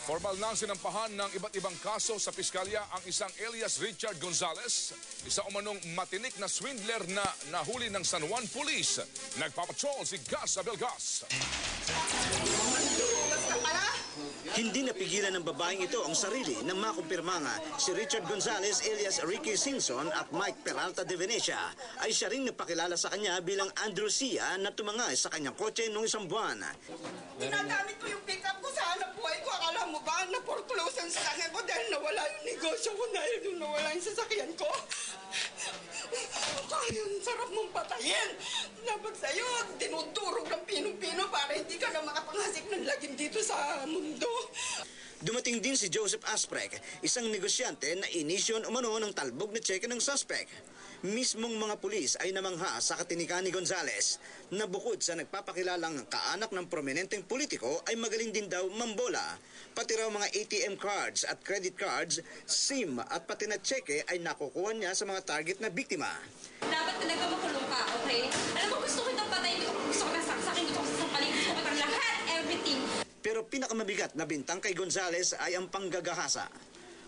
Formal nang sinampahan ng iba't ibang kaso sa piskalya ang isang alias Richard Gonzalez, isa umanong matinik na swindler na nahuli ng San Juan Police. Nagpapatrol si Gus Abelgas. Hindi napigilan ng babaeng ito ang sarili nang makumpirma nga si Richard Gonzalez alias Ricky Simpson at Mike Peralta de Venecia ay siya rin nagpakilala sa kanya bilang Andrew Sia na tumangay sa kanyang kotse noong isang buwan. Ginagamit ko yung pick-up ko sa hanap buhay ko. Akala mo ba na foreclose ang sasakyan ko dahil nawala yung negosyo ko dahil yung nawala yung sasakyan ko? Kaya ang sarap mong patayin. Dapat sa'yo, dinudurog ng pino-pino para hindi ka na makapangasik ng lagim dito sa mundo. Dumating din si Joseph Asprek, isang negosyante na inisyon umano ng talbog na tseke ng suspect. Mismong mga pulis ay namangha sa katinikan ni Gonzalez na bukod sa nagpapakilalang kaanak ng prominenteng politiko ay magaling din daw mambola. Pati raw mga ATM cards at credit cards, SIM at pati na tseke ay nakukuha niya sa mga target na biktima. Dapat talaga makulong ka, okay? Alam mo, gusto ko itong patayin, gusto ko na saksakin, gusto ko sasampalin, gusto ko itong lahat, everything. Pero pinakamabigat na bintang kay Gonzalez ay ang panggagahasa.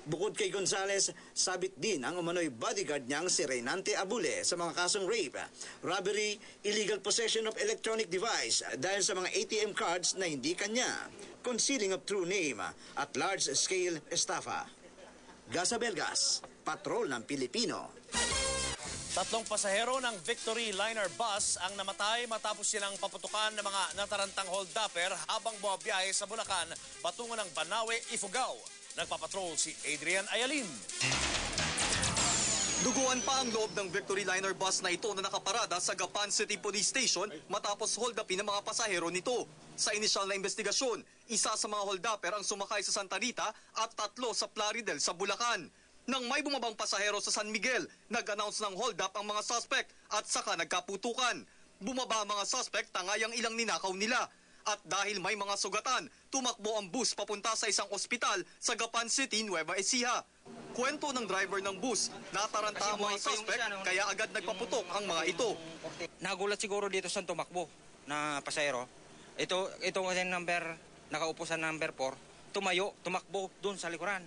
Bukod kay Gonzalez, sabit din ang umano'y bodyguard niyang si Reynante Abule sa mga kasong rape, robbery, illegal possession of electronic device dahil sa mga ATM cards na hindi kanya, concealing of true name at large-scale estafa. Gus Abelgas, Patrol ng Pilipino. 3 pasahero ng Victory Liner Bus ang namatay matapos silang paputukan ng mga natarantang hold-upper habang bumabiyahe sa Bulacan patungo ng Banawe, Ifugao. Nagpapatrol si Adrian Ayalin. Duguan pa ang loob ng Victory Liner Bus na ito na nakaparada sa Gapan City Police Station matapos hold-upin ng mga pasahero nito. Sa inisyal na investigasyon, isa sa mga hold-upper ang sumakay sa Santa Rita at 3 sa Plaridel sa Bulacan. Nang may bumabang pasahero sa San Miguel, nag-announce ng hold-up ang mga suspect at saka nagkaputukan. Bumaba ang mga suspect, tangay ang ilang ninakaw nila. At dahil may mga sugatan, tumakbo ang bus papunta sa isang ospital sa Gapan City, Nueva Ecija. Kwento ng driver ng bus, nataranta ang mga suspect kaya agad nagpaputok ang mga ito. Nagulat siguro dito sa tumakbo na pasahero. Ito kasi nakaupo sa number 4, tumakbo doon sa likuran.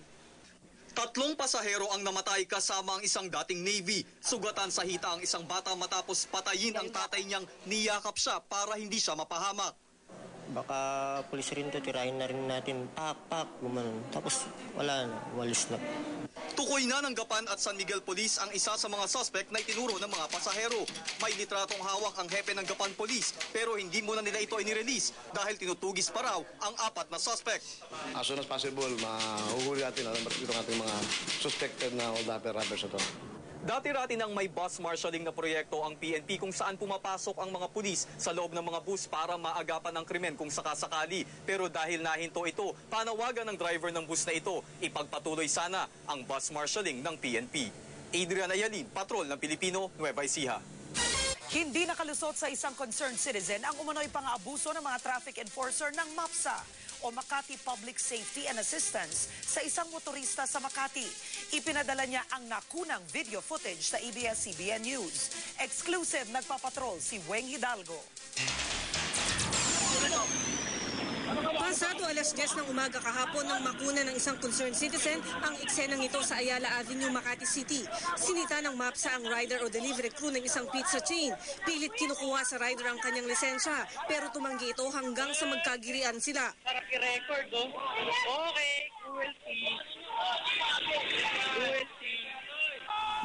3 pasahero ang namatay kasama ang isang dating Navy. Sugatan sa hita ang isang bata matapos patayin ang tatay niyang niyakap siya para hindi siya mapahamak. Baka pulis rin to, tirahin na rin natin, pak, gumanon. Tapos wala na, walis na. Tukoy na ng Gapan at San Miguel Police ang isa sa mga suspect na itinuro ng mga pasahero. May litratong hawak ang hepe ng Gapan Police pero hindi muna nila ito inirelease dahil tinutugis pa raw ang 4 na suspect. As soon as possible, mahuhuli natin ang ating mga suspected na hold-upper robbers ito. Dati-rati nang may bus marshalling na proyekto ang PNP kung saan pumapasok ang mga pulis sa loob ng mga bus para maagapan ang krimen kung sakasakali. Pero dahil nahinto ito, panawagan ng driver ng bus na ito, ipagpatuloy sana ang bus marshalling ng PNP. Adrian Ayalin, Patrol ng Pilipino, Nueva Ecija. Hindi nakalusot sa isang concerned citizen ang umano'y pang-aabuso ng mga traffic enforcer ng MAPSA o Makati Public Safety and Assistance sa isang motorista sa Makati. Ipinadala niya ang nakunang video footage sa ABS-CBN News. Exclusive nagpapatrol si Weng Hidalgo. Pasado alas 10 ng umaga kahapon nang makuna ng isang concerned citizen ang eksenang ito sa Ayala Avenue, Makati City. Sinita ng MAPSA ang rider o delivery crew ng isang pizza chain. Pilit kinukuha sa rider ang kanyang lisensya pero tumanggi ito hanggang sa magkagirian sila. Para i-record, oh. Okay, we'll see.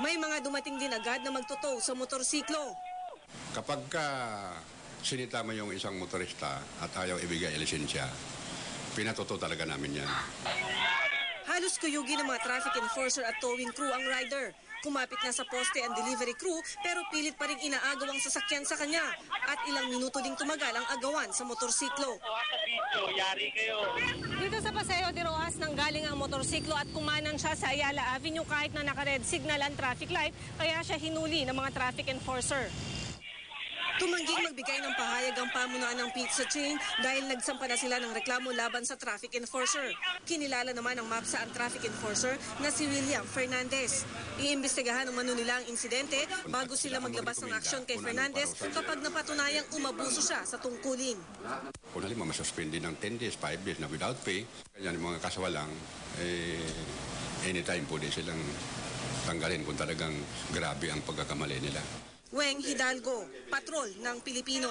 May mga dumating din agad na magtotow sa motorsiklo. Kapag sinita mo yung isang motorista at ayaw ibigay lisensya, pinatoto talaga namin yan. Halos kuyugi ng mga traffic enforcer at towing crew ang rider. Kumapit na sa poste ang delivery crew pero pilit pa rin inaagaw ang sasakyan sa kanya. At ilang minuto ding tumagal ang agawan sa motorsiklo. Dito sa Paseo de Rojas nang galing ang motorsiklo at kumanan siya sa Ayala Avenue kahit na naka-red signal ang traffic light kaya siya hinuli ng mga traffic enforcer. Tumangging magbigay ng pahayag ang pamunuan ng pizza chain dahil nagsampa na sila ng reklamo laban sa traffic enforcer. Kinilala naman ng MAPSA ang traffic enforcer na si William Fernandez. Iimbestigahan ng nila ang insidente bago sila maglabas ng aksyon kay Fernandez kapag napatunayang umabuso siya sa tungkulin. Kung halimbawa masuspindi ng 10 days, 5 days na without pay, kanya yung mga kasawalang, anytime po din silang tanggalin kung talagang grabe ang pagkakamali nila. Weng Hidalgo, patrol ng Pilipino.